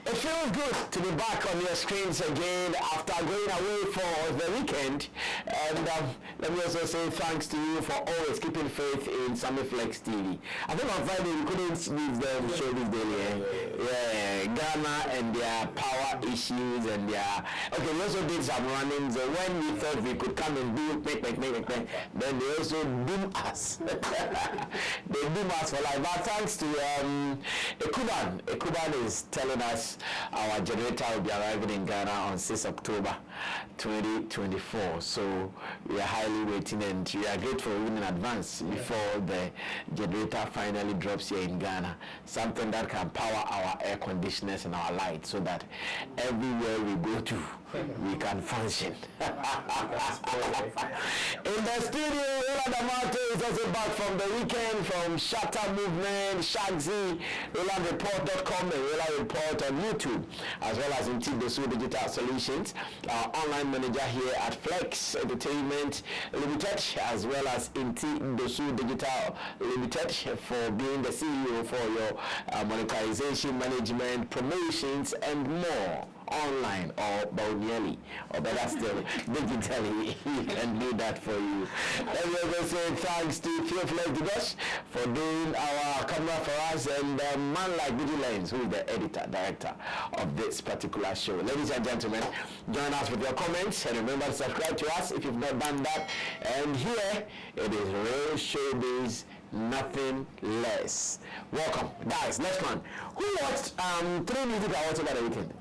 It feels good to be back on your screens again after going away for the weekend. And let me also say thanks to you for always keeping faith in Sammy Flex TV. I think on Friday we couldn't leave them show this daily. Yeah, Ghana and their power issues and their... Okay, we also did some running. So when we thought we could come and do make, then they also doom us. They doom us for life. But thanks to Ekuban is telling us our generator will be arriving in Ghana on 6 October 2024. So we are highly waiting and we are grateful even in advance before the generator finally drops here in Ghana. Something that can power our air conditioners and our lights so that everywhere we go to, we can function. In the studio, Roland Amato is also back from the weekend from Shatta Movement, Shaxi, RolandReport.com and Roland Report on YouTube, as well as in Dosu Digital Solutions, our online manager here at Flex Entertainment Limited, as well as in Dosu Digital Limited for being the CEO for your monetization, management, promotions, and more. Online or nearly, or better still, digitally, he can do that for you. Let me also say thanks to Skrewfaze for doing our camera for us, and man like Vigilance, who is the director of this particular show. Ladies and gentlemen, join us with your comments, and remember to subscribe to us if you've not done that. And here, it is real showbiz, nothing less. Welcome, guys. Next one. Who watched 3Music Awards over the weekend?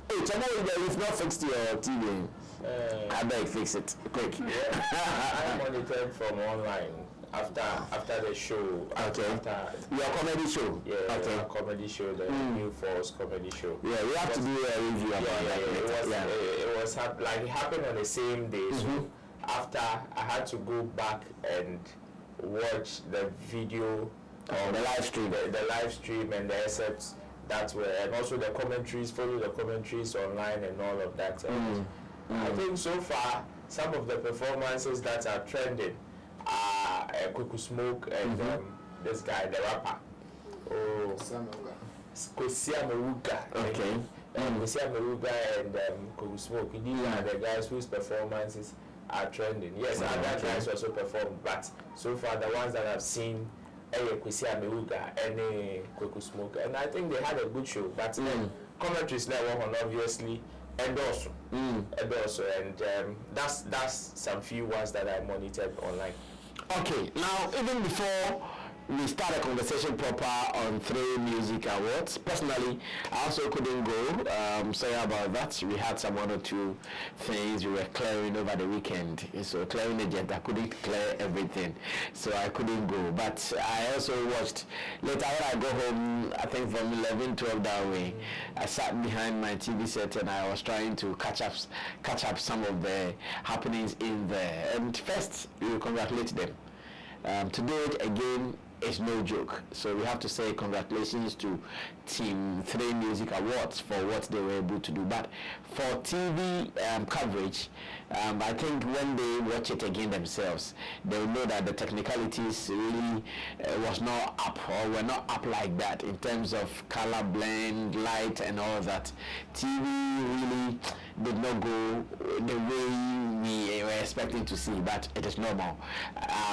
Hey, channel, if not fixed your TV, I beg fix it quick. Yeah, I monitored from online after the show. Okay. After your comedy show. Yeah. Okay. A comedy show, the New Falls comedy show. Yeah, we have to do a review about that. It was like it happened on the same day. So after I had to go back and watch the video or the live stream, the live stream and the excerpts. That's where, and also the commentaries, follow the commentaries online and all of that. I think so far, some of the performances that are trending are Kuku Smoke and this guy, the rapper. Oh, Kwesi Ameruka. Okay. Kwesi Ameruka and Kuku Smoke. These are the guys whose performances are trending. Yes, other guys also perform, but so far the ones that I've seen, Kwesi Ameruka and Kuku Smoke, and I think they had a good show. But commentaries now one obviously, and that's some few ones that I monitored online. Okay, now even before we start a conversation proper on 3Music Awards, personally, I also couldn't go. Sorry about that. We had some 1 or 2 things we were clearing over the weekend. So clearing agent, I couldn't clear everything, so I couldn't go. But I also watched later when I go home. I think from 11, 12 that way, I sat behind my TV set and I was trying to catch up some of the happenings in there. And first, we congratulate them. To do it again is no joke. So we have to say congratulations to Team 3Music Awards for what they were able to do. But for TV coverage, I think when they watch it again themselves, they will know that the technicalities really was not up or were not up like that in terms of color blend, light and all that. TV really did not go the way we were expecting to see, but it is normal.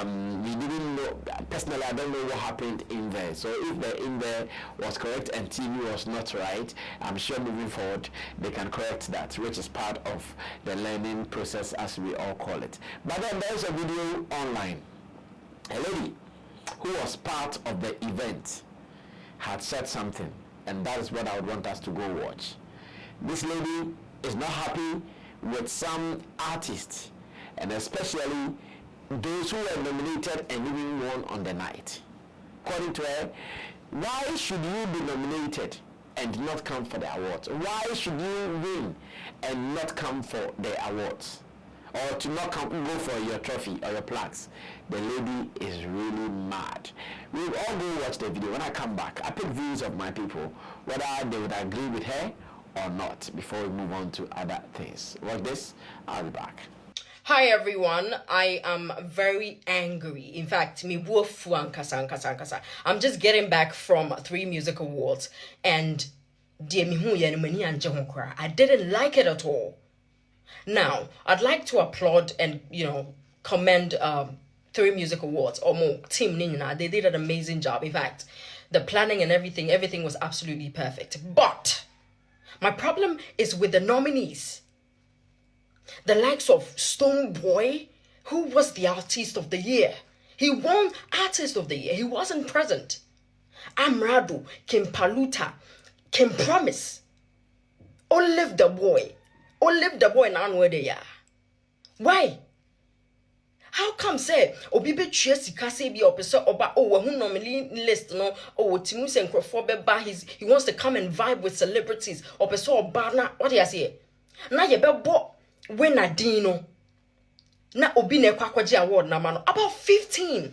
We didn't know, personally I don't know what happened in there. So if the in there was correct and TV was not right, I'm sure moving forward they can correct that, which is part of the learning process as we all call it. But then there's a video online. A lady who was part of the event had said something, and that is what I would want us to go watch. This lady is not happy with some artists, and especially those who were nominated and even won on the night. According to her, why should you be nominated and not come for the awards? Why should you win and not come for the awards? Or to not come, go for your trophy or your plaques? The lady is really mad. We'll all go watch the video. When I come back, I pick views of my people, whether they would agree with her or not, before we move on to other things. Watch this, I'll be back. Hi everyone, I am very angry. In fact, I'm just getting back from 3Music Awards, and I didn't like it at all. Now, I'd like to applaud and, commend 3Music Awards or more team Nina. They did an amazing job. In fact, the planning and everything was absolutely perfect. But my problem is with the nominees. The likes of Stonebwoy, who was the Artist of the Year. He won Artist of the Year. He wasn't present. Amrado, Kim Paluta, Kim Promise. Olive the boy now where they are. Why? How come say obi be tue sika say bi opese oba who nominee list no timu se nkrofo be ba he wants to come and vibe with celebrities opese oba na what you say na ye be bo winner din no na obi na kwakwaje award na ma no about 15.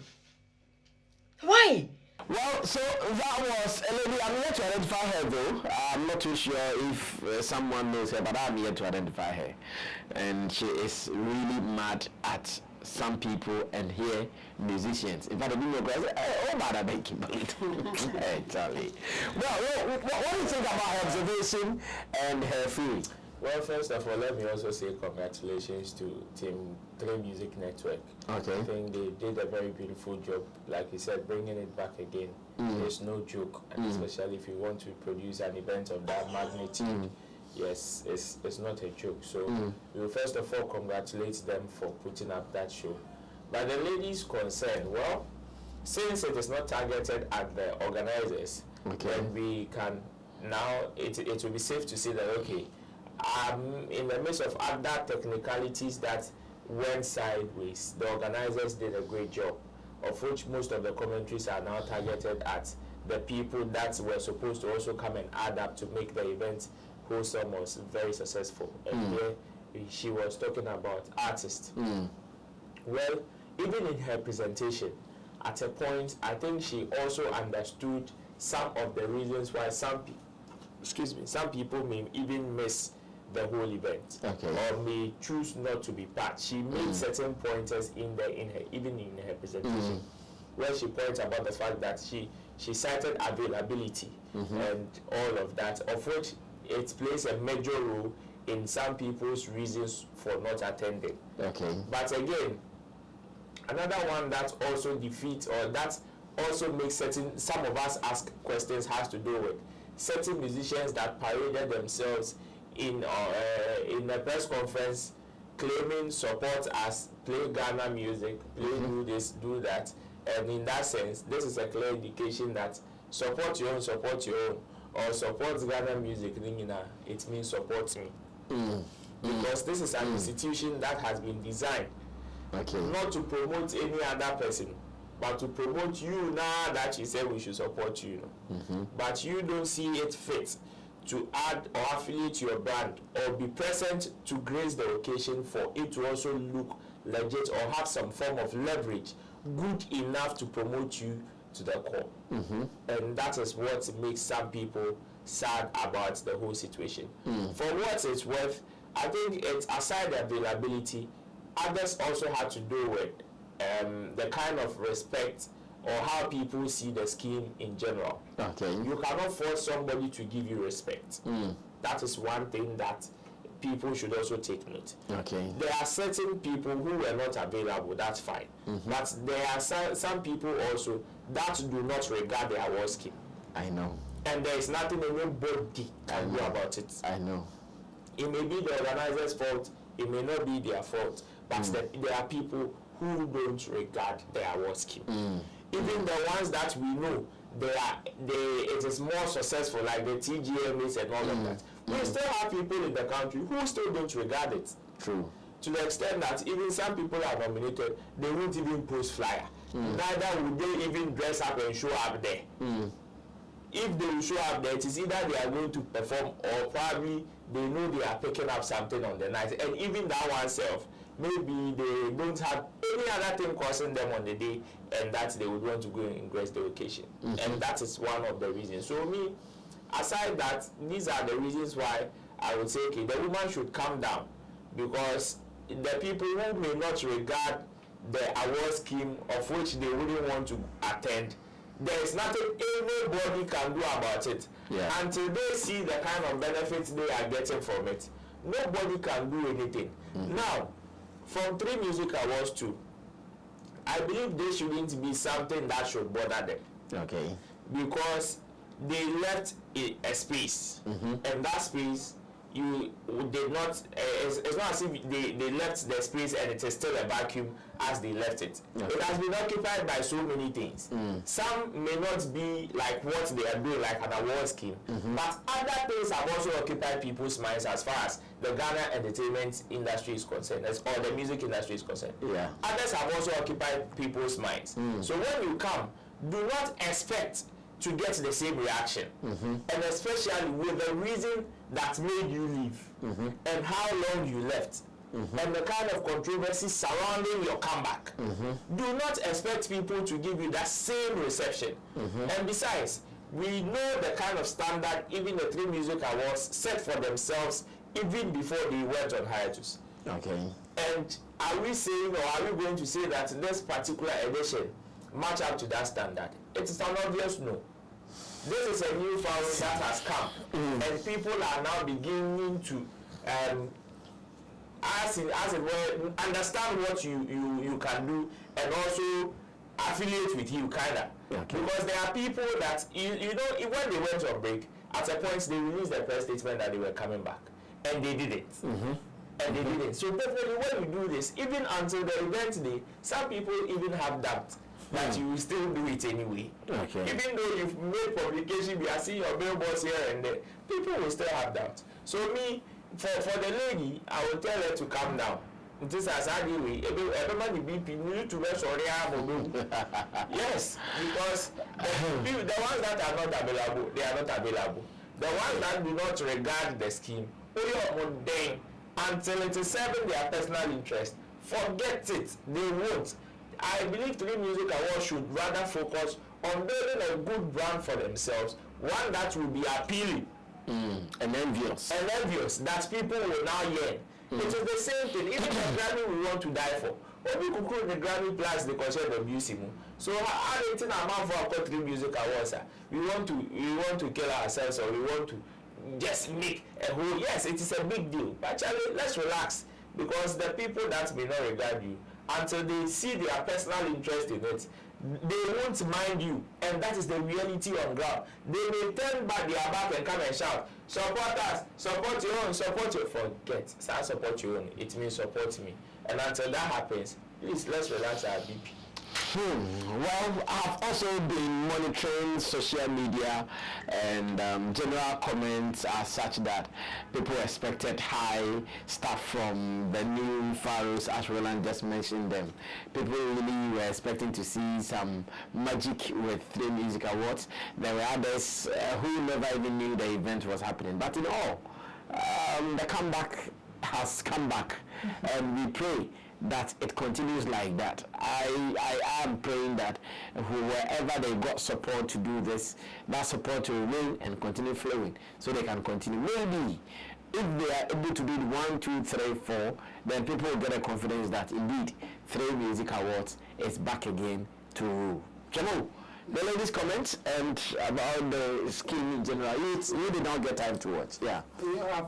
Why? Well, so that was a lady. I'm yet to identify her though. I'm not too sure if someone knows her, but I'm yet to identify her. And she is really mad at some people and here musicians. In fact, I didn't know, oh, bad at making Hey, Charlie. Well, what do you think about her observation and her feeling? Well, first of all, let me also say congratulations to Team 3Music Network. Okay. I think they did a very beautiful job. Like you said, bringing it back again. There's no joke, and especially if you want to produce an event of that magnitude. Yes, it's not a joke. So we will first of all congratulate them for putting up that show. But the ladies concerned, well, since it is not targeted at the organizers, then we can now, it will be safe to say that, okay, in the midst of other technicalities that went sideways, the organizers did a great job, of which most of the commentaries are now targeted at the people that were supposed to also come and add up to make the event wholesome was very successful. And here she was talking about artists. Well, even in her presentation, at a point, I think she also understood some of the reasons why some people may even miss the whole event, or may choose not to be part. She made certain pointers in her presentation, where she points about the fact that she cited availability and all of that, of which it plays a major role in some people's reasons for not attending. But again, another one that also defeats or that also makes some of us ask questions has to do with certain musicians that paraded themselves in a press conference claiming support as play Ghana music, play do this, do that. And in that sense, this is a clear indication that support your own, or support Ghana music, it means support me. Because this is an institution that has been designed not to promote any other person, but to promote you now that you say we should support you. But you don't see it fit to add or affiliate your brand or be present to grace the occasion for it to also look legit or have some form of leverage good enough to promote you to the core. And that is what makes some people sad about the whole situation. For what it's worth, I think it's aside the availability, others also had to do with the kind of respect or how people see the scheme in general. You cannot force somebody to give you respect. That is one thing that people should also take note. There are certain people who were not available, that's fine. But there are some people also that do not regard their award scheme. I know. And there is nothing anybody can do about it. I know. It may be the organizer's fault, it may not be their fault, but there are people who don't regard their award scheme. Even the ones that we know, it is more successful, like the TGMAs and all of that. We still have people in the country who still don't regard it. True. To the extent that even some people are nominated, they won't even post flyer. Neither would they even dress up and show up there. If they will show up there, it is either they are going to perform or probably they know they are picking up something on the night. And even that oneself, maybe they don't have any other thing causing them on the day, and that they would want to go and grace the occasion. And that is one of the reasons. So me, aside that, these are the reasons why I would say, okay, the woman should calm down, because the people who may not regard the award scheme, of which they wouldn't want to attend, there is nothing anybody can do about it. Until they see the kind of benefits they are getting from it, nobody can do anything. Now, from 3Music Awards too, I believe there shouldn't be something that should bother them. Okay. Because they left a space, and that space you did not. It's not as if they left the space and it is still a vacuum as they left it. It has been occupied by so many things. Some may not be like what they are doing, like an award scheme, but other things have also occupied people's minds as far as the Ghana entertainment industry is concerned, or the music industry is concerned. Others have also occupied people's minds. So when you come, do not expect to get the same reaction, and especially with the reason that made you leave, and how long you left, and the kind of controversy surrounding your comeback. Do not expect people to give you that same reception. And besides, we know the kind of standard even the 3Music Awards set for themselves even before they went on hiatus. And are we saying, or are we going to say that this particular edition match up to that standard? It is an obvious no. This is a new phase that has come, and people are now beginning to, as it were, understand what you can do, and also affiliate with you, kinda. Because there are people that you know when they went on break, at a point they released the press statement that they were coming back, and they did it. And they didn't. So definitely when you do this, even until the event day, some people even have doubt that you will still do it anyway. Even though you've made publication, we are seeing your billboards here and there, people will still have doubt. So me, for the lady, I will tell her to calm down. This is anyway, everybody BP need to rest on yes, because the ones that are not available, they are not available. The ones that do not regard the scheme, until it is serving their personal interest, forget it, they won't. I believe 3Music Awards should rather focus on building a good brand for themselves, one that will be appealing and envious, that people will now hear. It is the same thing. Even the Grammy we want to die for, when we conclude the Grammy plus the concert of music. So how do you think amount for our 3Music Awards? We want to kill ourselves, or we want to just make a whole. Yes, it is a big deal. But actually, let's relax, because the people that may not regard you, until they see their personal interest in it, they won't mind you, and that is the reality on ground. They may turn back their back and come and shout, support us, support your own, support your. Forget, say support your own. It means support me. And until that happens, please let's relax our BP. Well, I've also been monitoring social media, and general comments are such that people expected high stuff from the new pharaohs, as Roland just mentioned them. People really were expecting to see some magic with 3Music Awards. There were others who never even knew the event was happening. But in all, the comeback has come back, and we pray that it continues like that. I am praying that wherever they got support to do this, that support will remain and continue flowing, so they can continue. Maybe if they are able to do 1, 2, 3, 4, then people will get a confidence that indeed 3Music Awards is back again to rule. Jamal, the ladies' comments and about the scheme in general, you did not get time to watch. Yeah,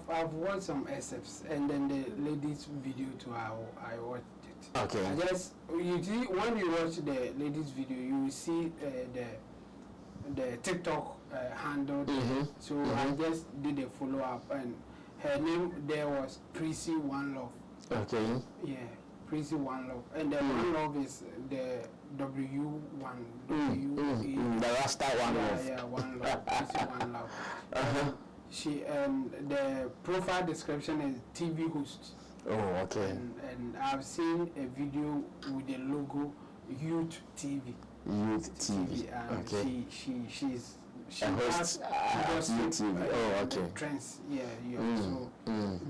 I've watched some excerpts, and then the ladies' video too. I watched it. Okay. I just, you see, when you watch the ladies' video, you will see the TikTok handle. So I just did a follow up, and her name there was Prissy One Love. Okay. Yeah, Prissy One Love, and the One Love is the W1. The Rasta One Love. Yeah, One Love. Prissy One Love. She the profile description is TV host. Oh, okay. And I've seen a video with the logo Youth TV. Youth TV. And okay. She hosts Youth TV. Oh, okay. Trends. Yeah. So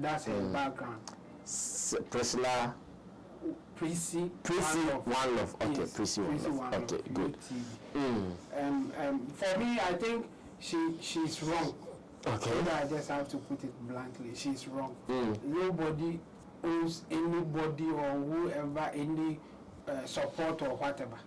that's her background. Priscilla. Prissy One Love. Okay, yes, Prissy One Love. Okay, good. For me, I think she's wrong. Okay. I just have to put it bluntly. She's wrong. Nobody owes anybody or whoever any support or whatever.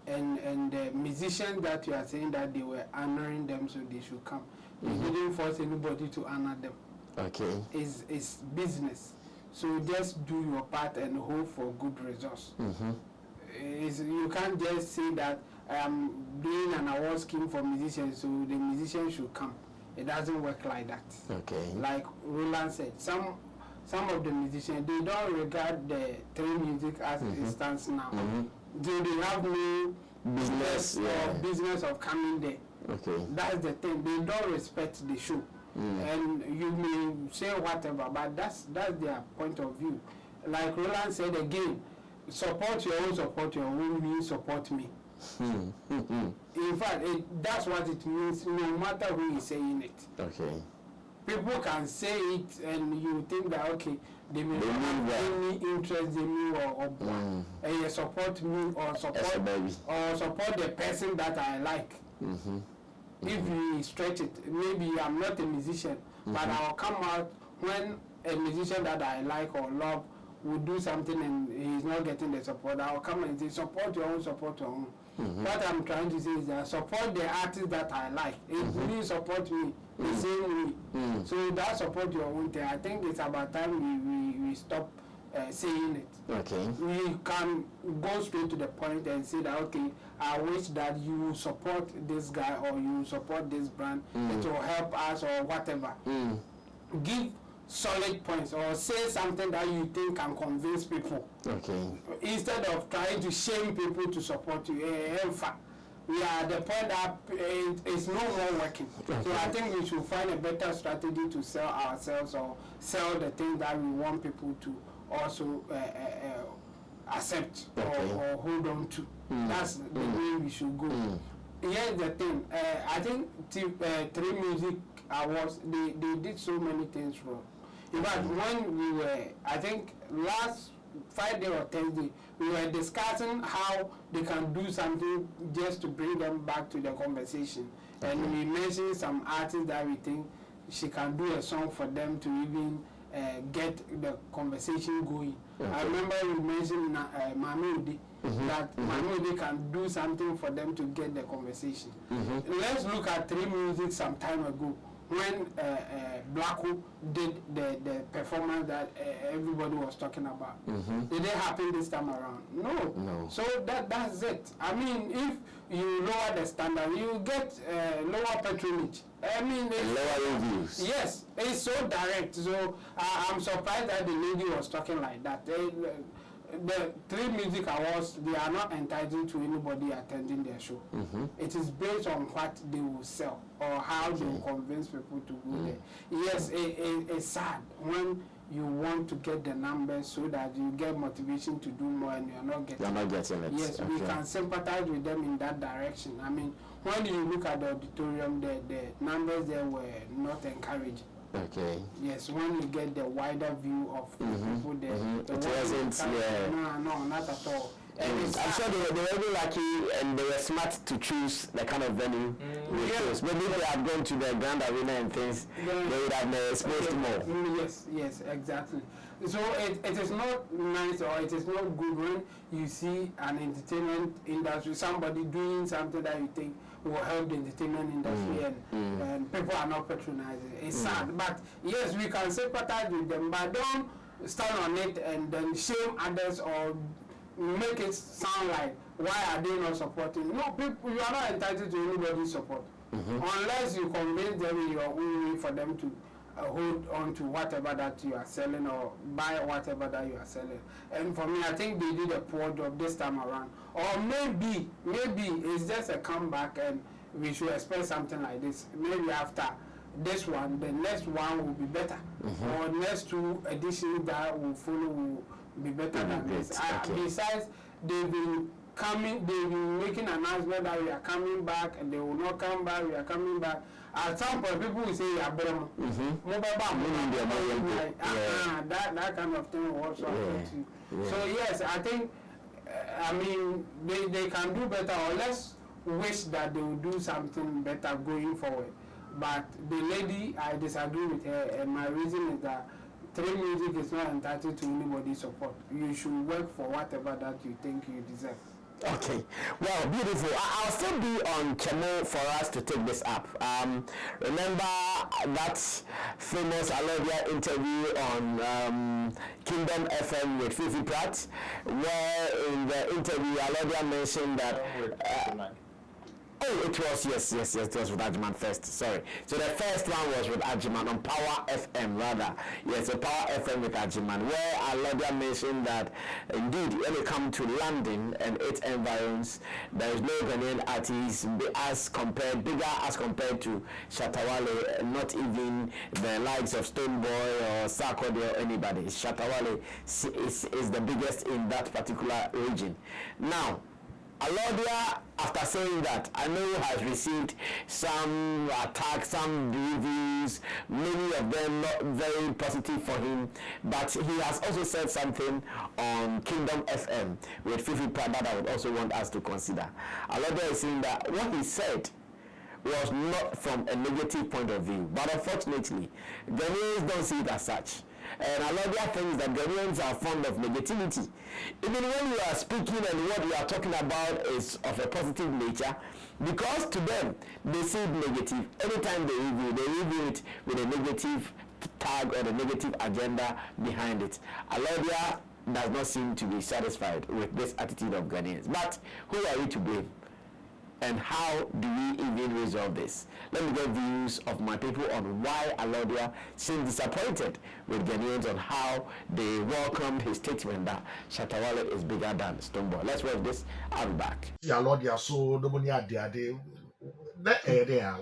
and the musicians that you are saying that they were honoring them, so they should come. You didn't force anybody to honor them. Okay. It's business. So just do your part and hope for good results. You can't just say that I am doing an award scheme for musicians, so the musicians should come. It doesn't work like that. Okay. Like Roland said, some of the musicians, they don't regard the 3Music as it stands now. So they have no business of coming there. Okay. That's the thing. They don't respect the show. And you may say whatever, but that's their point of view. Like Roland said again, support your own means support me. In fact, that's what it means, no matter who is saying it. Okay. People can say it and you think that, okay, they may not have any interest in me or and you support me or support the person that I like. If you stretch it, maybe I'm not a musician, but I'll come out when a musician that I like or love will do something and he's not getting the support. I'll come and say, support your own. What I'm trying to say is that support the artist that I like. If you support me the same way, so that support your own thing. I think it's about time we stop saying it. Okay. We can go straight to the point and say that, okay, I wish that you support this guy or you support this brand. It will help us or whatever. Give solid points or say something that you think can convince people. Okay. Instead of trying to shame people to support you. In fact, we are at the point that it's no more working. Okay. So I think we should find a better strategy to sell ourselves or sell the things that we want people to also accept or hold on to. That's the way we should go. Here's the thing. I think 3Music Awards, they did so many things wrong. In fact, when we were, I think last Friday or Thursday, we were discussing how they can do something just to bring them back to the conversation. And we mentioned some artists that we think she can do a song for them to even get the conversation going. I remember we mentioned Mami Udi, that Mami Udi can do something for them to get the conversation. Let's look at 3Music some time ago when Blacko did the performance that everybody was talking about. Did it happen this time around? No. So that's it. I mean, if you lower the standard, you get lower patronage. I mean, lower reviews. Yes, it's so direct. So I'm surprised that the lady was talking like that. The 3Music Awards, they are not entitled to anybody attending their show. It is based on what they will sell or how they will convince people to go there. Yes, it's sad when you want to get the numbers so that you get motivation to do more and you're not getting it. Yes, we can sympathize with them in that direction. I mean, when you look at the auditorium, the numbers there were not encouraging. Okay. Yes, when you get the wider view of the people there, it wasn't. No, not at all. And I'm sure they were really lucky and they were smart to choose the kind of venue they chose. Maybe if they had gone to the Grand Arena and things, they would have exposed more. Yes, exactly. So it is not nice or it is not good when you see an entertainment industry, somebody doing something that you think will help the entertainment industry and people are not patronizing. It's sad. But yes, we can sympathize with them, but don't stand on it and then shame others or make it sound like why are they not supporting? No, people, you are not entitled to anybody's support unless you convince them in your own way for them to hold on to whatever that you are selling or buy whatever that you are selling. And for me, I think they did a poor job this time around. Or maybe it's just a comeback and we should expect something like this. Maybe after this one, the next one will be better. Or next two editions that will follow will be better than this. Besides, they've been making announcement that we are coming back and they will not come back, we are coming back. At some point, people will say, that kind of thing will also affect you. So yes, I think, I mean, they can do better, or let's wish that they will do something better going forward. But the lady, I disagree with her, and my reason is that 3Music is not entitled to anybody's support. You should work for whatever that you think you deserve. Okay, well, beautiful. I'll still be on Chemo for us to take this up. Remember that famous Alordia interview on Kingdom FM with Fifi Pratt, where in the interview Alordia mentioned that. Oh, it was, yes, it was with Ajiman first, sorry. So the first one was with Ajiman on Power FM, rather. Yes, a Power FM with Ajiman, where Alordia mentioned that, indeed, when it comes to London and its environs, there is no Ghanaian artist bigger as compared to Shatta Wale, not even the likes of Stonebwoy or Sarkodie or anybody. Shatta Wale is the biggest in that particular region. Now, Alordia, after saying that, I know has received some attacks, some reviews, many of them not very positive for him, but he has also said something on Kingdom FM with Fifi Pratt that I would also want us to consider. Alordia is saying that what he said was not from a negative point of view, but unfortunately, Ghanaians don't see it as such. And Alordia thinks that Ghanaians are fond of negativity. Even when you are speaking and what you are talking about is of a positive nature, because to them, they see it negative. Anytime they review it with a negative tag or a negative agenda behind it. Alordia does not seem to be satisfied with this attitude of Ghanaians. But who are we to blame? And how do we even resolve this? Let me get views of my people on why Alordia seems disappointed with Ghanaians on how they welcomed his statement that Shatta Wale is bigger than Stonebwoy. Let's watch this. I'll be back. Yeah, Alordia, so the money at the there.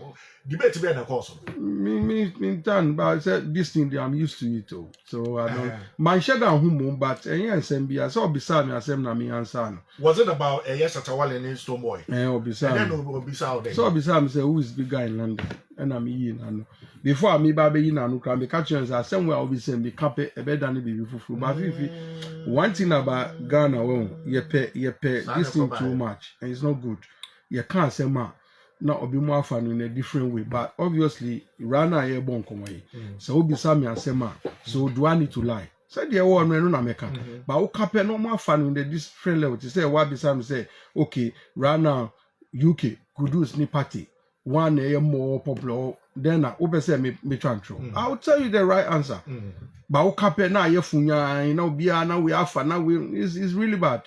Debate be na course. Me done, but I said this thing I'm used to it too. So I don't my shadow home, but I saw beside me, I said na me answer. Was it about yes Shatta Wale and Stonebwoy? Beside and then beside there. So beside me say who is bigger in London? And I'm in and before me baby in and can be catching as somewhere I'll be saying be cape a better than be fufu. But if one thing about Ghana, you pay this thing too much and it's not good. You can't say ma. Now obi more fun in a different way, but obviously Rana here born come away. So be Sammy and Sema. So do I need to lie? Say the one no na meka. But o cape no more fun in the different level. To say what be Sammy say, okay, Rana UK could do sneak party. One year more popular then I say me tantro. I'll tell you the right answer. But o cape na ye funya, you know, be now we have fun now it's really bad.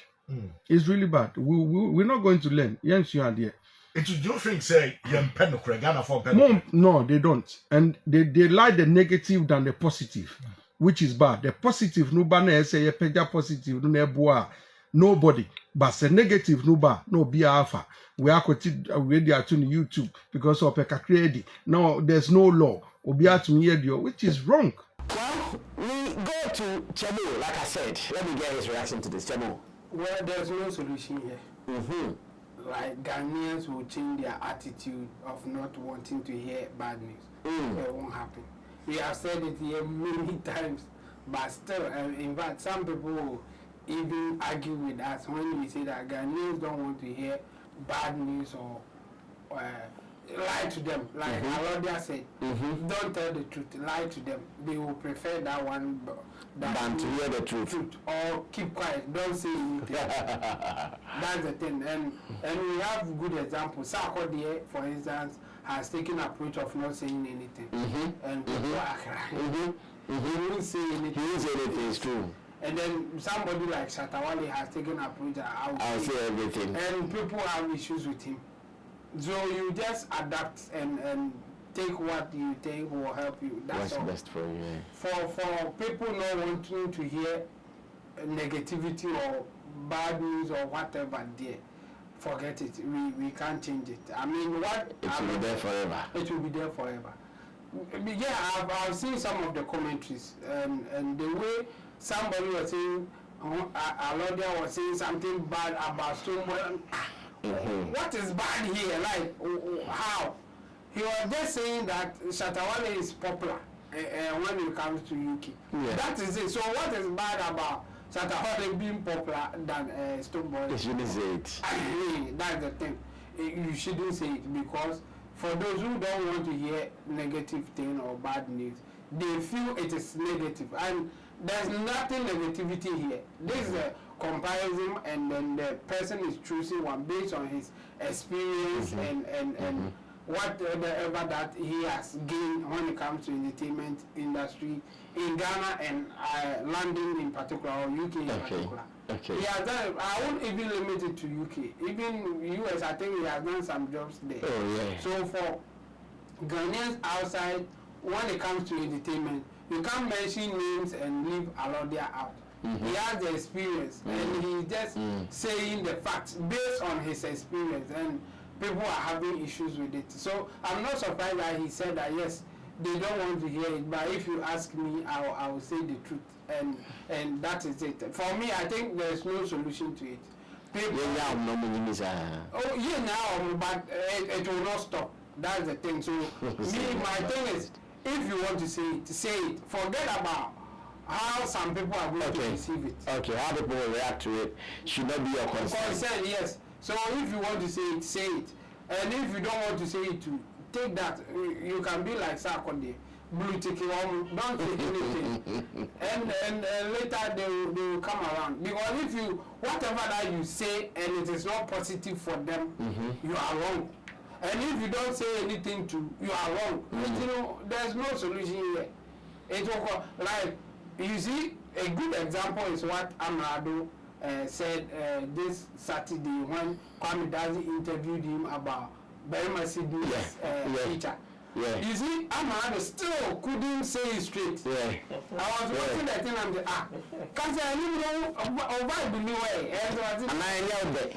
It's really bad. We're not going to learn. Yes, you are there. Do you think say Ghana for pen? No, they don't. And they like the negative than the positive, which is bad. The positive no banner say a peja positive no boa nobody. But the negative no be alpha. We are already at YouTube because of a credit. No, there's no law. Which is wrong. Well, we go to Chemo, like I said. Let me get his reaction to this. Chemo. Well, there's no solution here. Like Ghanaians will change their attitude of not wanting to hear bad news. It won't happen. We have said it here many times, but still, in fact, some people will even argue with us when we say that Ghanaians don't want to hear bad news or lie to them. Like Alordia said, don't tell the truth, lie to them. They will prefer that one than to hear the truth. Or keep quiet, don't say anything. That's the thing. And we have good examples. Sarkodie, for instance, has taken approach of not saying anything. And people are crying. He won't say anything. He won't say anything, it's true. And then somebody like Shatta Wale has taken approach that I'll say everything. And people have issues with him. So you just adapt and take what you think will help you. That's what's all. Best for you. For people not wanting to hear negativity or bad news or whatever there, forget it. We can't change it. I mean, it will be there forever. It will be there forever. Yeah, I've seen some of the commentaries and the way somebody was saying, Alordia was saying something bad about Stonebwoy. What is bad here? Like, how? He was just saying that Shatta Wale is popular when it comes to UK. Yeah. That is it. So what is bad about Shatta Wale being popular than Stonebwoy? You shouldn't say it. That's the thing. You shouldn't say it because for those who don't want to hear negative thing or bad news, they feel it is negative. And there's nothing negativity here. This is comparison, and then the person is choosing one based on his experience and whatever that he has gained when it comes to entertainment industry in Ghana and London in particular, or UK in particular. Okay. He has done. I won't even limit it to UK. Even US, I think he has done some jobs there. Oh yeah. So for Ghanaians outside, when it comes to entertainment, you can't mention names and leave Alordia out. He has the experience, and he's just saying the facts based on his experience, and people are having issues with it. So I'm not surprised that he said that yes, they don't want to hear it, but if you ask me, I will say the truth, and that is it. For me, I think there's no solution to it. People, oh yeah, now, but it will not stop. That's the thing. So my thing is, if you want to say it, say it. Forget about how some people are going to receive it. Okay, how people will react to it should not be your concern. Yes. So if you want to say it. And if you don't want to say it, take that. You can be like Sarkodie, blue ticket, don't say anything. and later they will come around. Because if you, whatever that you say and it is not positive for them, you are wrong. And if you don't say anything you are wrong. You know, there's no solution here. It will, like, you see, a good example is what Amrado said this Saturday when Kwame Dazi interviewed him about Berima Sidi's feature. Yeah. You see, Amrado still couldn't say it straight. Yeah. I was watching that thing and can't say I didn't know about the new way. And I know that.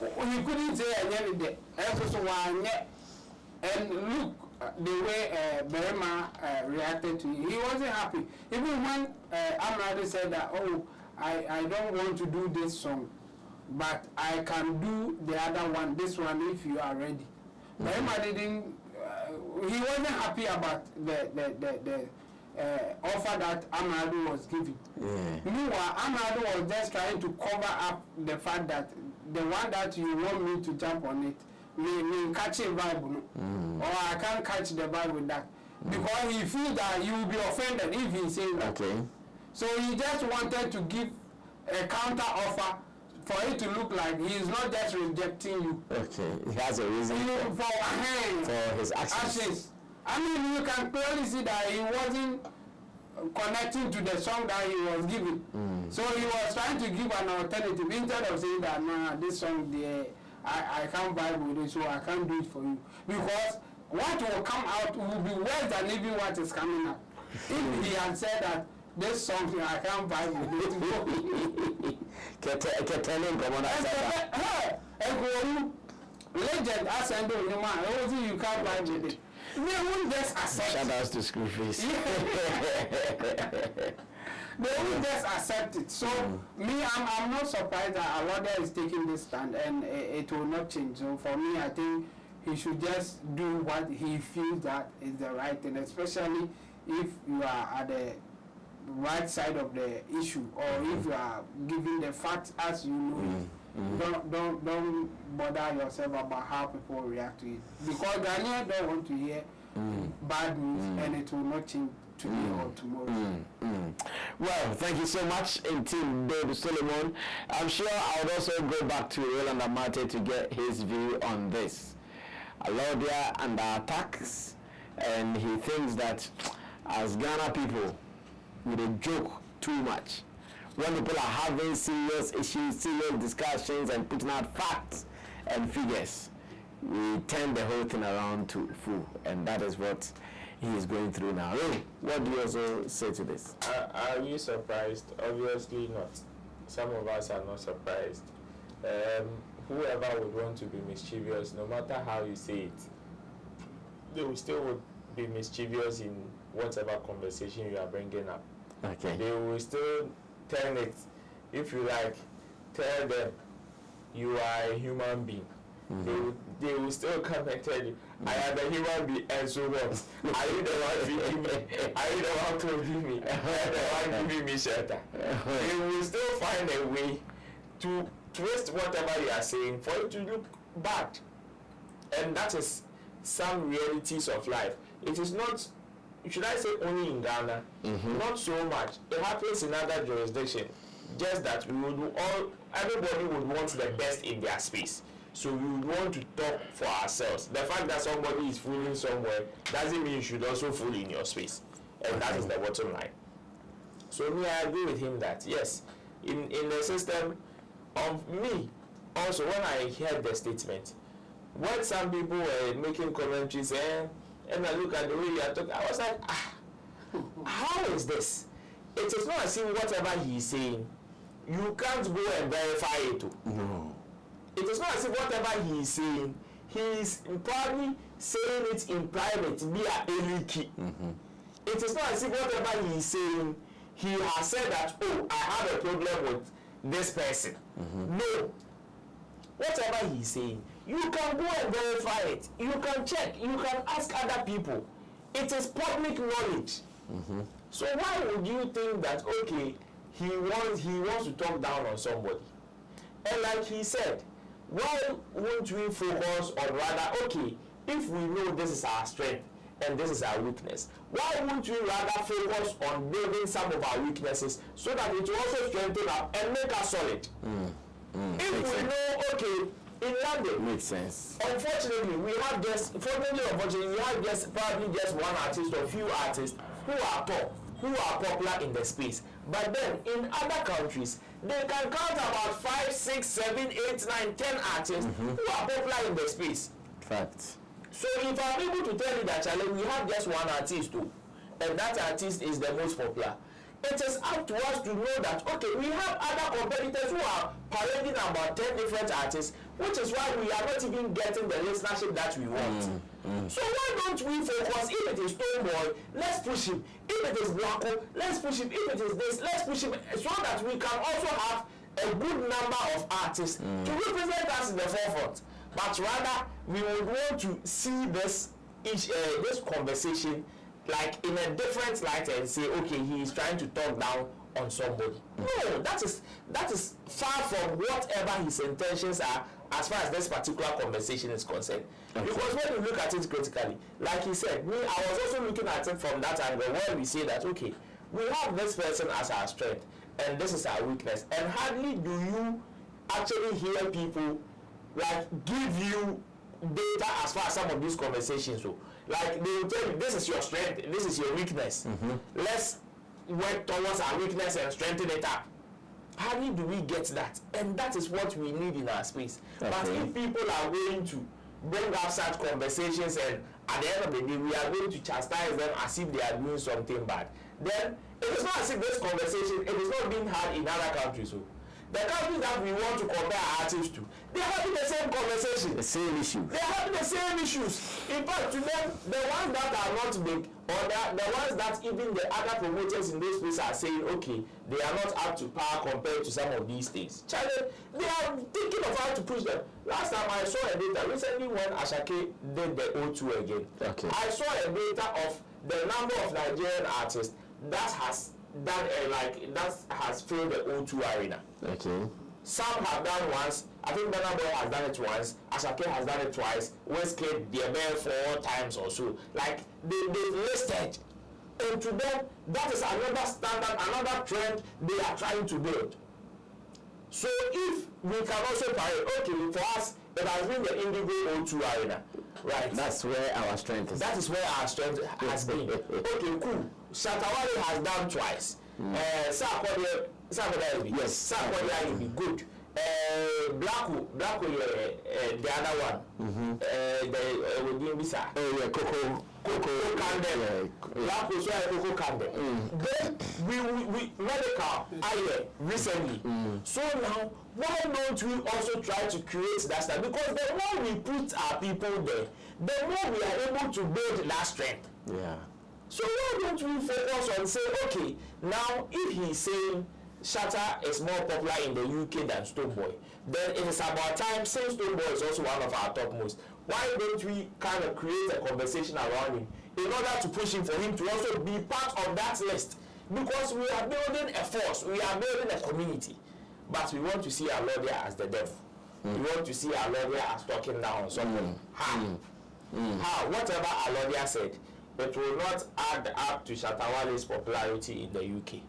He couldn't say anything. And look, the way Berima reacted to it, he wasn't happy. Even when Amrado said that, oh, I don't want to do this song, but I can do the other one, this one, if you are ready. Berima didn't, he wasn't happy about the offer that Amrado was giving. Meanwhile, Amrado was just trying to cover up the fact that the one that you want me to jump on it, me catch a vibe, or I can't catch the vibe with that. Because he feels that you will be offended if he says that. Okay. So he just wanted to give a counter offer for it to look like he is not just rejecting you. Okay, he has a reason for his actions. I mean, you can clearly see that he wasn't connecting to the song that he was giving. So he was trying to give an alternative instead of saying that, nah, this song there, I can't vibe with it, so I can't do it for you. Because what will come out will be worse than even what is coming out. If he had said that this song I can't vibe with it, legend ascended in man, you can't vibe with it. They won't just accept. Shout out to Skrewfaze. They won't just accept it. So me, I'm not surprised that Alordia is taking this stand, and it will not change. So for me, I think he should just do what he feels that is the right thing, especially if you are at the right side of the issue, or if you are giving the facts as you know it. Don't bother yourself about how people react to it, because Ghanaians don't want to hear bad news, and it will not change today or tomorrow. Well, thank you so much, Team Dave Solomon. I'm sure I would also go back to Roland Amate to get his view on this. Alordia and the attacks, and he thinks that as Ghana people, we don't joke too much. When people are having serious issues, serious discussions, and putting out facts and figures, we turn the whole thing around to fool, and that is what he is going through now. Ray, what do you also say to this? Are you surprised? Obviously not. Some of us are not surprised. Whoever would want to be mischievous, no matter how you say it, they will still would be mischievous in whatever conversation you are bringing up. Okay. They will still turn it, if you like, tell them you are a human being. They will still come and tell you, I am a human being, and so what? Are you the one feeding me? Are you the one clothing me? Are you the one giving me shelter? They will still find a way to twist whatever you are saying for it to look bad. And that is some realities of life. It is not, should I say only in Ghana? Not so much. It happens in other jurisdictions. just that everybody would want the best in their space. So we would want to talk for ourselves. The fact that somebody is fooling somewhere doesn't mean you should also fool in your space. And that is the bottom line. So me, I agree with him that yes, in the system of me, also when I heard the statement, when some people were making commentaries and I look at the way you are talking, I was like, how is this? It is not as if whatever he is saying, you can't go and verify it. No. It is not as if whatever he is saying, he is probably saying it in private via a leaky. It is not as if whatever he is saying, he has said that, oh, I have a problem with this person. No. Whatever he is saying, you can go and verify it. You can check. You can ask other people. It is public knowledge. So why would you think that, okay, he wants to talk down on somebody? And like he said, why won't we focus on rather, okay, if we know this is our strength and this is our weakness, why won't we rather focus on building some of our weaknesses so that it will also strengthen up and make us solid? If we know, okay, in London, makes sense. Unfortunately, we have probably just one artist or few artists who are top, who are popular in the space. But then in other countries, they can count about 5, 6, 7, 8, 9, 10 artists who are popular in the space. Fact. So if I'm able to tell you that, Charlie, we have just one artist too, and that artist is the most popular, it is up to us to know that, okay, we have other competitors who are parading about 10 different artists, which is why we are not even getting the listenership that we want. So why don't we focus? If it is Stonebwoy, let's push him. If it is Blacko, let's push him. If it is this, let's push him, so that we can also have a good number of artists to represent us in the forefront. But rather, we would want to see this conversation like in a different light and say, okay, he is trying to talk down on somebody. No, that is far from whatever his intentions are as far as this particular conversation is concerned. Okay. Because when you look at it critically, like he said, I was also looking at it from that angle where we say that, okay, we have this person as our strength and this is our weakness, and hardly do you actually hear people like give you data as far as some of these conversations. So like they will tell you, this is your strength, this is your weakness. Let's work towards our weakness and strengthen it up. Hardly do we get that, and that is what we need in our space. Okay. But if people are going to bring up such conversations and at the end of the day we are going to chastise them as if they are doing something bad, then it is not as if this conversation, it is not being had in other countries. So the countries that we want to compare artists to, they are having the same conversation. The same issues. They are having the same issues. In fact, to them, the ones that are not big, or the ones that even the other promoters in those places are saying, okay, they are not up to par compared to some of these things. China, they are thinking of how to push them. Last time I saw a data, recently when Ashake did the O2 again, okay, I saw a data of the number of Nigerian artists that has done that has filled the O2 arena. Okay. Some have done once. I think Burna Boy has done it once. Ashake has done it twice. Westgate, they are there 4 times or so. Like they listed, and to them that is another standard, another trend they are trying to build. So if we can also parade, okay, for us it has been the Indigo O2 arena, right? That's where our strength is. That is where our strength has been. Okay, cool. Shatta Wale has done twice. Yes, will be good. Blacko, the other one. Coco Candle. Blacko, so Coco Candle. Then we medical recently. So now, why don't we also try to create that stuff? Because the more we put our people there, the more we are able to build that strength. Yeah. So why don't we focus on saying, okay, now if he's saying Shatta is more popular in the UK than Stonebwoy, then it is about time, since Stonebwoy is also one of our topmost, why don't we kind of create a conversation around him in order to push him for him to also be part of that list? Because we are building a force, we are building a community, but we want to see Alordia as the devil. We want to see Alordia as talking down on someone. How? Whatever Alordia said, it will not add up to Shatta Wale's popularity in the UK.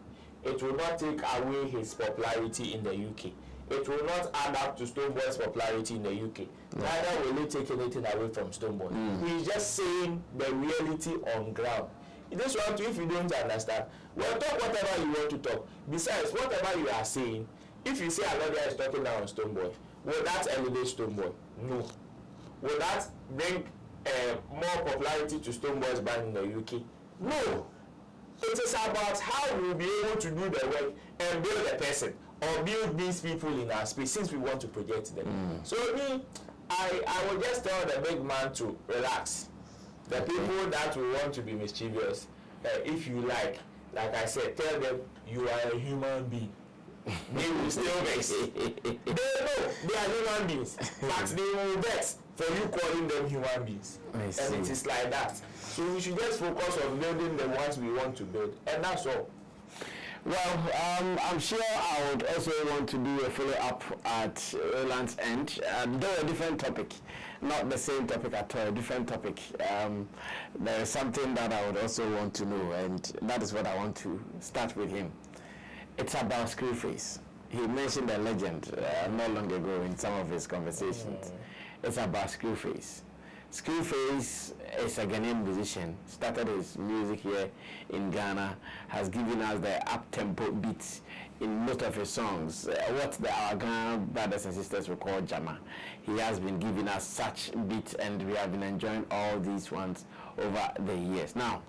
it will not take away his popularity in the UK. It will not add up to Stonebwoy's popularity in the UK. Neither will it take anything away from Stonebwoy. He's just saying the reality on ground. This one too, if you don't understand, well, talk whatever you want to talk. Besides, whatever you are saying, if you say Alordia is talking now on Stonebwoy, will that elevate Stonebwoy? No. Will that bring more popularity to Stonebwoy's band in the UK? No. It is about how we'll be able to do the work and build a person or build these people in our space since we want to project them. So me, I will just tell the big man to relax. The people that will want to be mischievous, if you like I said, tell them you are a human being. They will still vex. They know they are human beings, but they will vex for you calling them human beings. And it is like that. So we should just focus on building the ones we want to build, and that's all. Well, I'm sure I would also want to do a follow-up at Roland's end, though a different topic, not the same topic at all, a different topic. There is something that I would also want to know, and that is what I want to start with him. It's about Skrewfaze. He mentioned a legend not long ago in some of his conversations. It's about Skrewfaze. Skrewfaze is a Ghanaian musician, started his music here in Ghana, has given us the up-tempo beats in most of his songs, what our Ghanaian brothers and sisters will call Jama. He has been giving us such beats, and we have been enjoying all these ones over the years. Now,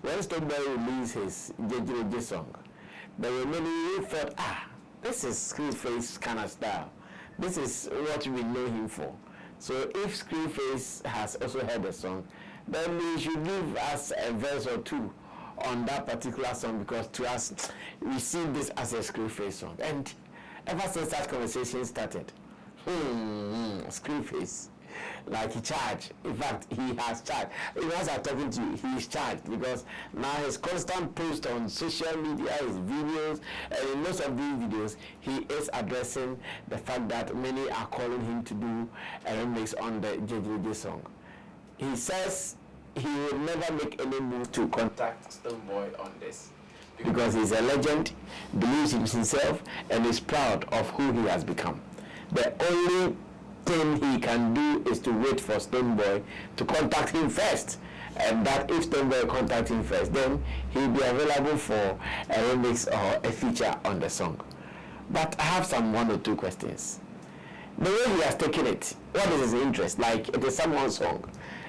when Stonebwoy released his Jejereje song, there were many who thought, this is Skrewfaze kind of style. This is what we know him for. So if Skrewfaze has also heard the song, then he should give us a verse or two on that particular song, because to us, we see this as a Skrewfaze song. And ever since that conversation started, Skrewfaze, like he charged. In fact, he has charged. Even as I'm talking to you, he is charged, because now his constant post on social media, his videos, and in most of these videos, he is addressing the fact that many are calling him to do a remix on the Jejereje song. He says he will never make any move to contact Stonebwoy on this, because he's a legend, believes in himself, and is proud of who he has become. The only thing he can do is to wait for Stonebwoy to contact him first, and that if Stonebwoy contacts him first, then he'll be available for a remix or a feature on the song. But I have some 1 or 2 questions. The way he has taken it, what is his interest? Like, it is someone's song,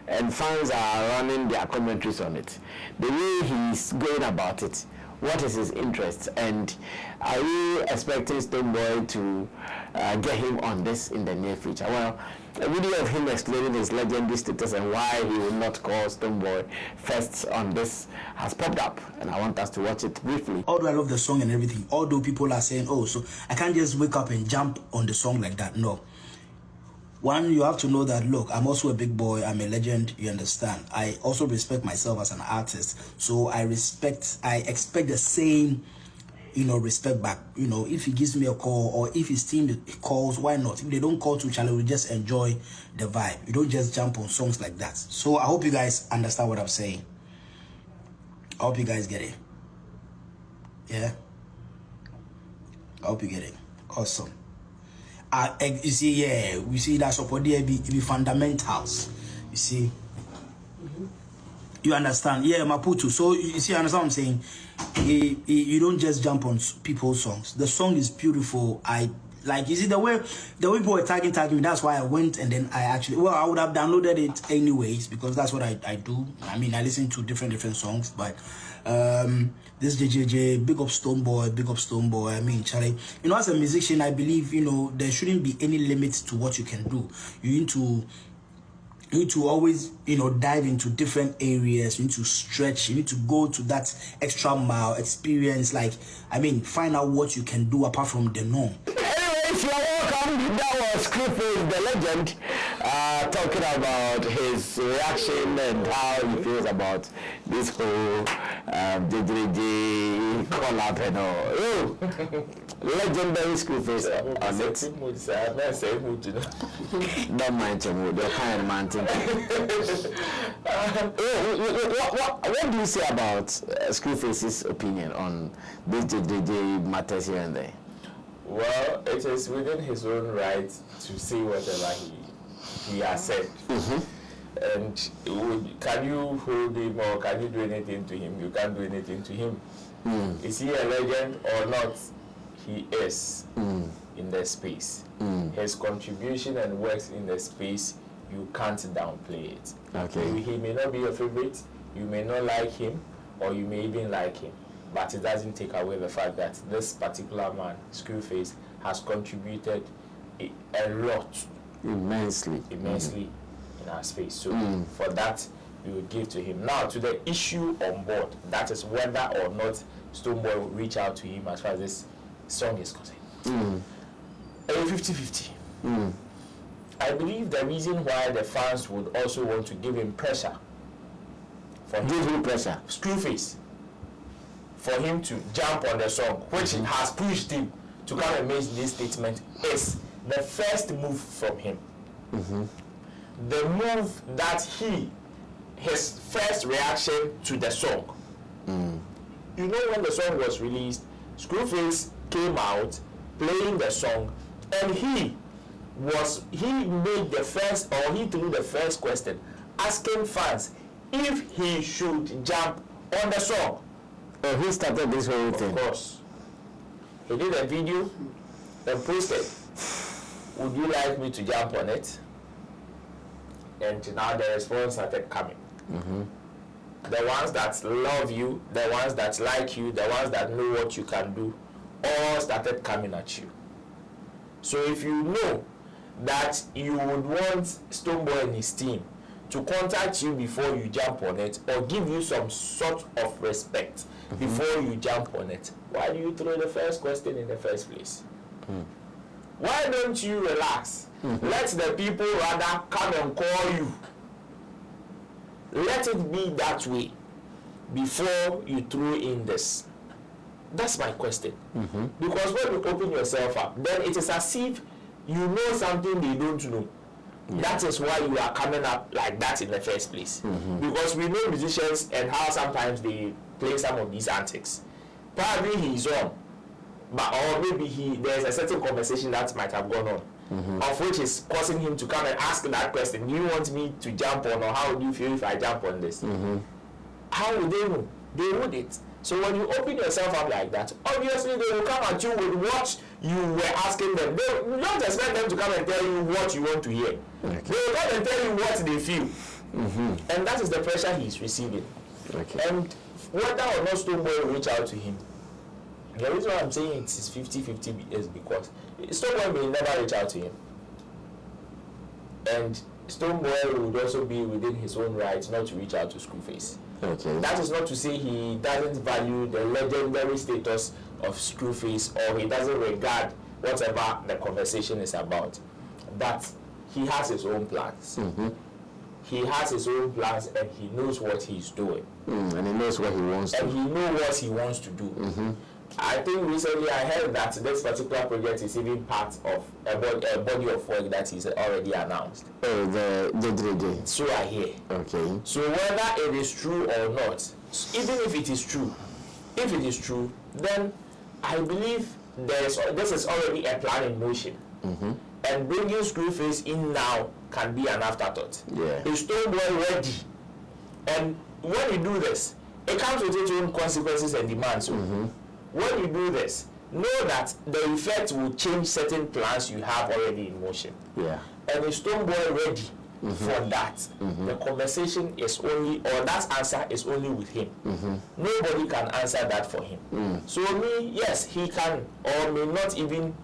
and fans are running their commentaries on it. The way he's going about it, what is his interest? And are you expecting Stonebwoy to get him on this in the near future? Well, a video of him explaining his legendary status and why he will not call Stonebwoy first on this has popped up, and I want us to watch it briefly. Although I love the song and everything, although people are saying, oh, so I can't just wake up and jump on the song like that. No. One, you have to know that, look, I'm also a big boy, I'm a legend, you understand. I also respect myself as an artist. So I expect the same, respect back. If he gives me a call, or if his team calls, why not? If they don't call to challenge, we just enjoy the vibe. You don't just jump on songs like that. So I hope you guys understand what I'm saying. I hope you guys get it. Yeah? I hope you get it. Awesome. You see, yeah, we see that support there be fundamentals. You see, you understand? Yeah, Maputo. So you see, understand what I'm saying? You don't just jump on people's songs. The song is beautiful. You see the way people were tagging me. That's why I went, and then I would have downloaded it anyways, because that's what I do. I mean, I listen to different songs, but this Jejereje, big up Stonebwoy. I mean, Charlie, as a musician, I believe, there shouldn't be any limit to what you can do. You need to always, dive into different areas. You need to stretch. You need to go to that extra mile experience. Find out what you can do apart from the norm. Anyways, you're welcome. That was Skrewfaze, the legend. talking about his reaction and how he feels about this whole Jejereje collab and all. Oh, legendary Skrewfaze on it. Don't mind your mood, you're kind of man. What do you say about Skrewface's opinion on this Jejereje matters here and there? Well, it is within his own right to say whatever he has said. And can you hold him or can you do anything to him? You can't do anything to him. Is he a legend or not? He is in the space. His contribution and works in the space, you can't downplay it. Okay. He may not be your favorite, you may not like him, or you may even like him. But it doesn't take away the fact that this particular man, Skrewfaze, has contributed a lot, immensely in our space. So for that, we would give to him. Now to the issue on board, that is whether or not Stonebwoy will reach out to him as far as this song is concerned. 50-50. I believe the reason why the fans would also want to give him pressure, Skrewfaze, for him to jump on the song, which has pushed him to come and make this statement, is the first move from him. The move that his first reaction to the song. You know, when the song was released, Skrewfaze came out playing the song, and he made the first, or he threw the first question, asking fans if he should jump on the song. He started this whole thing. Of course. He did a video and posted, would you like me to jump on it? And now the response started coming. The ones that love you, the ones that like you, the ones that know what you can do, all started coming at you. So if you know that you would want Stonebwoy and his team to contact you before you jump on it, or give you some sort of respect before you jump on it, why do you throw the first question in the first place? Why don't you relax? Let the people rather come and call you. Let it be that way before you throw in this. That's my question. Because when you open yourself up, then it is as if you know something they don't know. That is why you are coming up like that in the first place. Because we know musicians and how sometimes they play some of these antics. Probably he's on, but or maybe there's a certain conversation that might have gone on, of which is causing him to come and ask that question. Do you want me to jump on, or how do you feel if I jump on this? How would they know? They wouldn't. So when you open yourself up like that, obviously they will come at you with what you were asking them. They don't expect them to come and tell you what you want to hear. They will come and tell you what they feel. And that is the pressure he's receiving. And whether or not Stonebwoy will reach out to him, the reason why I'm saying it is 50-50 is because Stonebwoy may never reach out to him. And Stonebwoy would also be within his own right not to reach out to Skrewfaze. That is not to say he doesn't value the legendary status of Skrewfaze, or he doesn't regard whatever the conversation is about. But he has his own plans. He has his own plans, and he knows what he's doing. And he knows what he wants to do. And he knows what he wants to do. I think recently I heard that this particular project is even part of a body of work that is already announced. Oh, the Jejereje. So I hear. So whether it is true or not, even if it is true, then I believe this is already a plan in motion. And bringing Skrewfaze in now can be an afterthought. Is Stonebwoy ready? And when you do this, it comes with its own consequences and demands. When you do this, know that the effect will change certain plans you have already in motion. And is Stonebwoy ready for that? The conversation is only, or that answer is only with him. Nobody can answer that for him. So yes, he can or may not even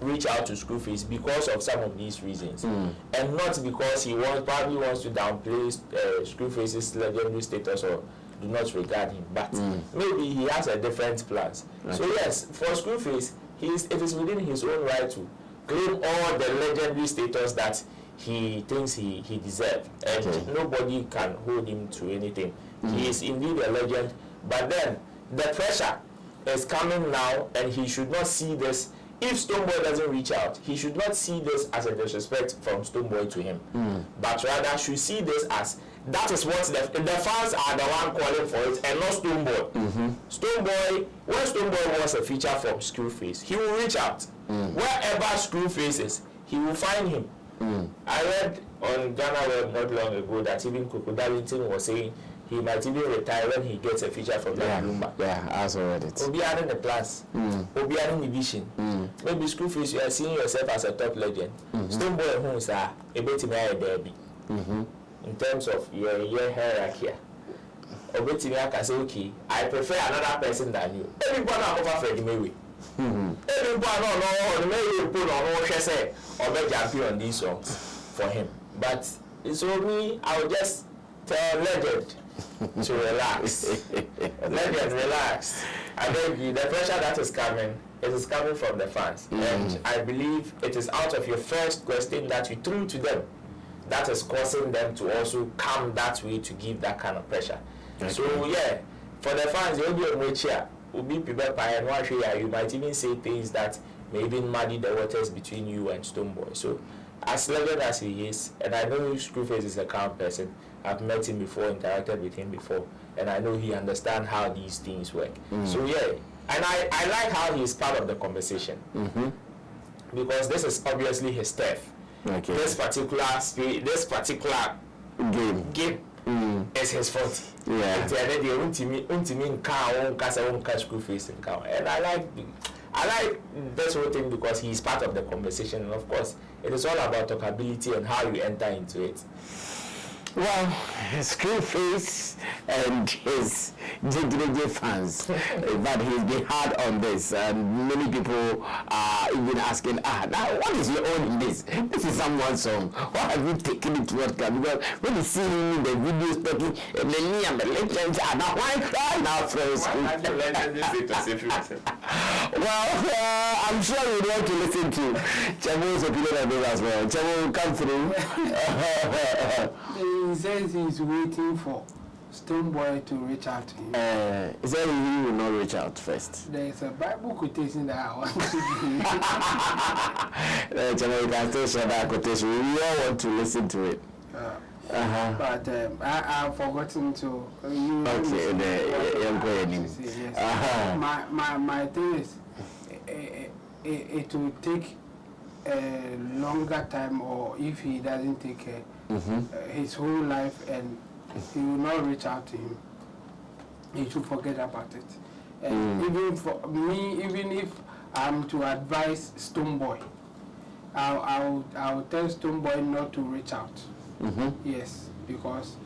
reach out to Skrewfaze because of some of these reasons, and not because he probably wants to downplay Skrewface's legendary status or do not regard him, but maybe he has a different plans. So yes, for Skrewfaze, it is within his own right to claim all the legendary status that he thinks he deserves, and nobody can hold him to anything. He is indeed a legend, but then the pressure is coming now, and he should not see this. If Stonebwoy doesn't reach out, he should not see this as a disrespect from Stonebwoy to him, but rather should see this as that is what the fans are the one calling for it, and not Stonebwoy. Stonebwoy, when Stonebwoy wants a feature from Skrewfaze, he will reach out. Wherever Skrewfaze is, he will find him. I read on Ghana Web not long ago that even Koko Darlington was saying he might even retire when he gets a feature from that Lumba. Yeah, I also read it. Obiara in the class, Obiara in the vision. Maybe Skrewfaze, you are seeing yourself as a top legend. Stonebwoy, who is a bit in a derby. In terms of your hierarchy, Obetimi can say, okay, I prefer another person than you. Everybody are over Freddie Mayweather. Everybody no Mayweather put on all say or be champion on these songs for him. But it's only I will just tell Legend to relax. Legend, relax. I beg you, the pressure that is coming, it is coming from the fans. And I believe it is out of your first question that you threw to them that is causing them to also come that way to give that kind of pressure. So yeah, for the fans, you'll be on which here, will be people and watch here, you might even say things that may even muddy the waters between you and Stonebwoy. So as legend as he is, and I know Skrewfaze is a calm person, I've met him before, interacted with him before, and I know he understands how these things work. So yeah, and I like how he is part of the conversation, because this is obviously his turf. This particular game is his fault. And I like this whole thing because he's part of the conversation, and of course it is all about talkability and how you enter into it. Well, Skrewfaze and his Jejereje fans, but he's been hard on this, and many people are even asking, now what is your own in this? This is someone's song. Why have you taken it to what can? Because when you see him in the videos talking, and then me and the legends are now why cry now, friends? Well, I'm sure you want to listen to Chabo's opinion on this as well. Chabo, come through. He says he's waiting for Stonebwoy to reach out to him. He said he will not reach out first. There's a Bible quotation that I want to give. You can still share that quotation. We all want to listen to it. But I've forgotten to. Okay, my thing is, it will take a longer time, or if he doesn't take his whole life and he will not reach out to him, he should forget about it. And even for me, even if I'm to advise Stonebwoy, I'll tell Stonebwoy not to reach out. Yes, because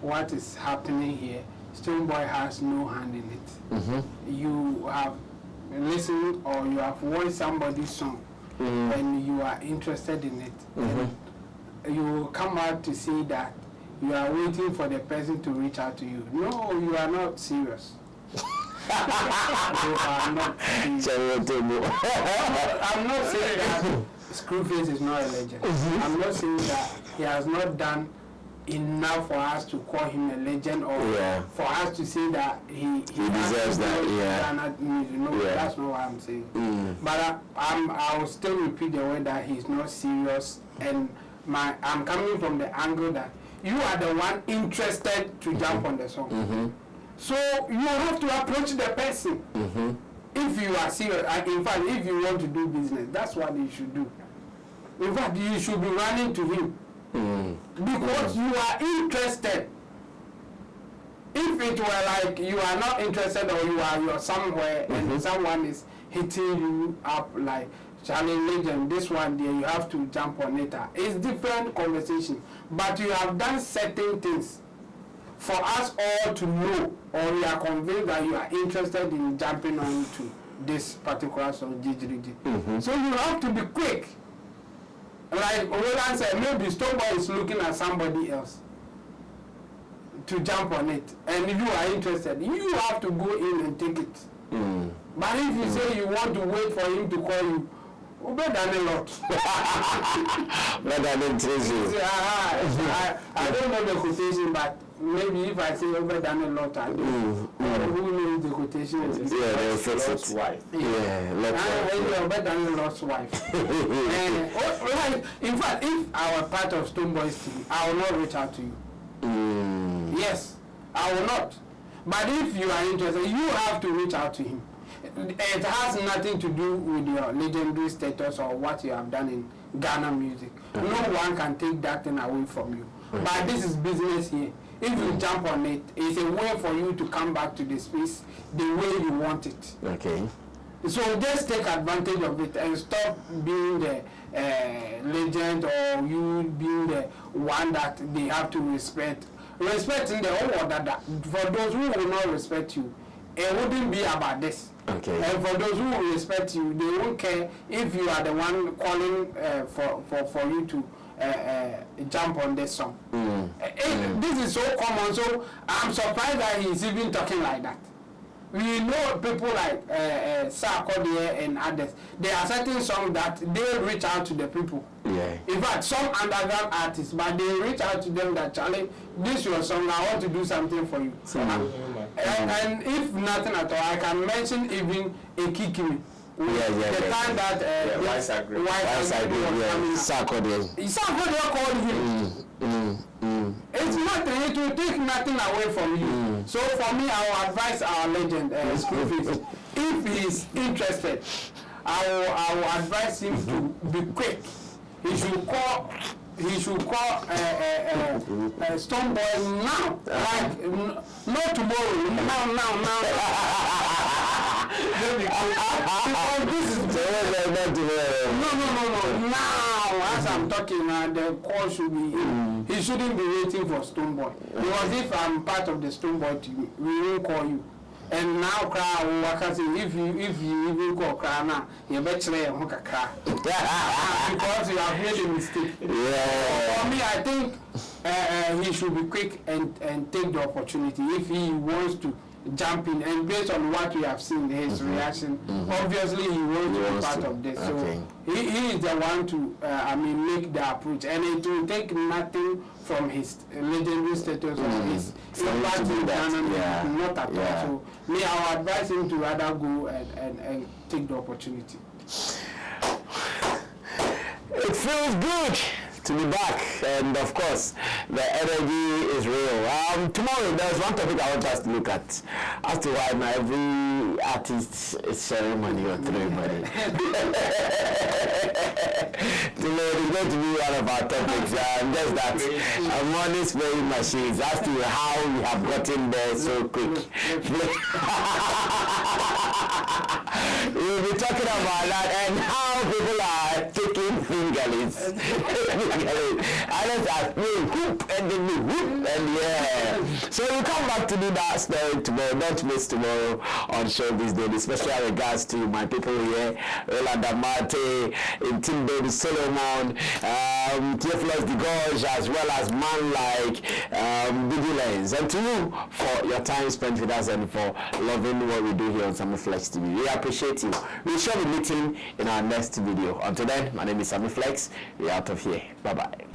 what is happening here, Stonebwoy has no hand in it. You have listened or you have watched somebody's song and you are interested in it. You will come out to say that you are waiting for the person to reach out to you. No, you are not serious. You are not serious. I'm not saying that Skrewfaze is not a legend. I'm not saying that he has not done enough for us to call him a legend, or for us to say that he deserves that. That's not what I'm saying. But I will still repeat the word that he's not serious, and I'm coming from the angle that you are the one interested to jump on the song. So you have to approach the person. If you are serious, in fact, if you want to do business, that's what you should do. In fact, you should be running to him. Because you are interested. If it were like you are not interested, or you're somewhere and someone is hitting you up like Charlie Legend, this one there, you have to jump on it. It's different conversation. But you have done certain things for us all to know, or we are convinced that you are interested in jumping on to this particular song, Jejereje. So you have to be quick. Like Roland said, maybe Stonebwoy is looking at somebody else to jump on it, and you are interested. You have to go in and take it. But if you say you want to wait for him to call you, Better than a lot. Better than 3 I don't know the quotation, but maybe if I say better than a lot, I do. Who knows the quotation? Yeah, they'll fix Lot's it. wife. Yeah, let's Better than a lot's wife. Right. In fact, if I were part of Stonebwoy's team, I will not reach out to you. Yes, I will not. But if you are interested, you have to reach out to him. It has nothing to do with your legendary status or what you have done in Ghana music. No one can take that thing away from you. But this is business here. If you jump on it, it's a way for you to come back to the space the way you want it. Okay. So just take advantage of it and stop being the legend or you being the one that they have to respect. Respecting the whole order that for those who will not respect you, it wouldn't be about this. Okay. And for those who will respect you, they won't care if you are the one calling for you to jump on this song. This is so common, so I'm surprised that he's even talking like that. We know people like Alordia and others. There are certain songs that they reach out to the people. Yeah. In fact, some underground artists, but they reach out to them that, Charlie, this is your song, I want to do something for you. And if nothing at all, I can mention even a Kikimi. The time that Wise Agri was Sarkodie. Sarkodie called him. It's nothing, it will take nothing away from you. So for me, I will advise our legend, Skrewfaze, if he is interested, I will advise him to be quick. He should call Stonebwoy now, like not tomorrow, now. Because this is no. Now, as I'm talking now, the call should be. He shouldn't be waiting for Stonebwoy. Because if I'm part of the Stonebwoy team, we won't call you. And now, if you even call cry now, you better cry. Because you have made a mistake. Yeah. For me, I think he should be quick and take the opportunity if he wants to jump in. And based on what we have seen, his reaction, obviously he wants to be part of this. Okay. So he is the one to, make the approach. And it will take nothing from his legendary status or his impact in Ghana, not at all. So me, I will advise him to rather go and take the opportunity. It feels good to be back, and of course the energy is real. Tomorrow there's one topic I want us to look at as to why not every artist is sharing money or throwing money. Tomorrow is going to be one of our topics, just that money spraying machines, as to how we have gotten there so quick. We'll be talking about that and how people are taking fingerlings. Others are playing whoop and then we whoop and yeah. So we'll come back to do that story tomorrow. Don't miss tomorrow on Showbiz Daily. Special regards to my people here, Rolanda Mate, Team Baby Solomon, Theophilus the Gorge, as well as man like Biggie Lens. And to you for your time spent with us and for loving what we do here on Sammy Flex TV. We appreciate you. We shall be meeting in our next video. Until then, my name is Sammy Flex. We're out of here. Bye-bye.